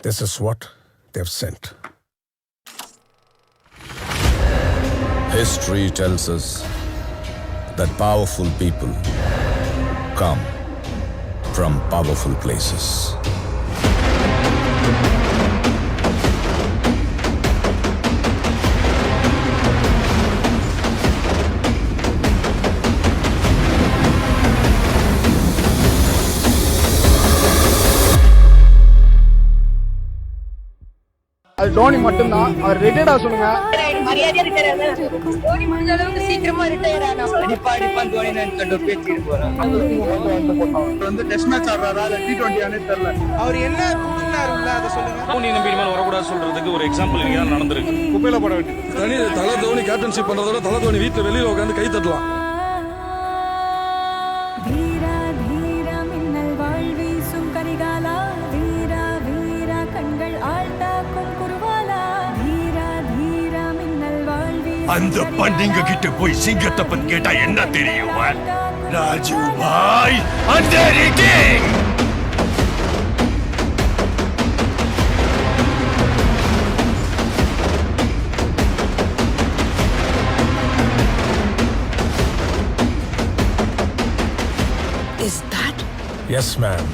This is what they've sent. History tells us that powerful people come from powerful places. அது டோனி மட்டும்தான். அவர் ரிட்டையர்டா சொல்லுங்க. மரியாதையா retire Dhoni முடிஞ்ச அளவுக்கு சீக்கிரமா ரிட்டையர் ஆனா அடிப்பான் தோனி நினைச்சிட்டு பேசிட்டு போறான். வந்து டெஸ்ட் மேட்ச் ஆடுறாரா இல்ல T20 ஆனே தெரியல. அவர் என்ன புடுங்கினாருல்ல அதை சொல்லுங்க. தோனி நம்பி இனிமேல் வரக்கூடாது சொல்றதுக்கு ஒரு எக்ஸாம்பிள் இங்கே நடந்திருக்கு. குப்பையில போட வேண்டியது. தலை தோனி கேப்டன்ஷிப் பண்றதோட தலை தோனி வீட்டுல வெளியில உட்காந்து கை தட்டலாம். அந்த பண்ணிங்க கிட்ட போய் சிங்கத்தை பத்தி கேட்டா என்ன தெரியும்? Raju bhai under king. Is that? Yes, ma'am.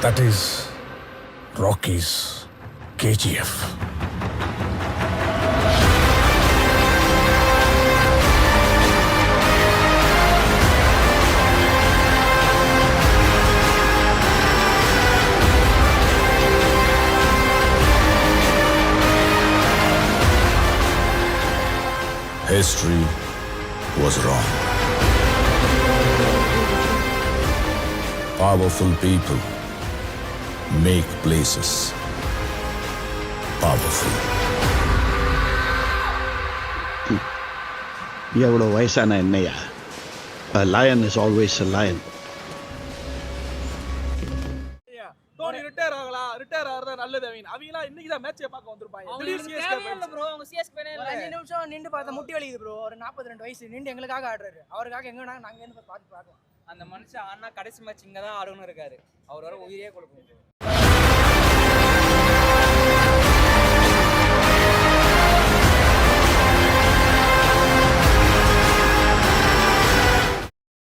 That is Rocky's KGF. History was wrong. Powerful people make places powerful. எவ்வளோ வயசான என்னையா? A lion is always a lion. Dhoni retire ஆகலாம். ரிட்டையர் ஆறதா நல்லது. அவங்களா இன்னைக்கு தான் மேட்சே பார்க்க வந்திருப்பாங்க. ப்ரோ அவங்க சிஎஸ்கே 5 நிமிஷம் நின்னு பார்த்தா முட்டி வலிக்குது ப்ரோ. ஒரு 42 வயசு நின்னு எங்களுக்காக ஆடுறாரு. அவருக்காக எங்க நாங்க இருந்து பார்த்து பார்க்கலாம். அந்த மனுஷன் ஆனா கடைசி மேட்ச் இங்க தான் ஆடணும் இருக்காரு. அவர் வர உயிரே கொடுக்கும்.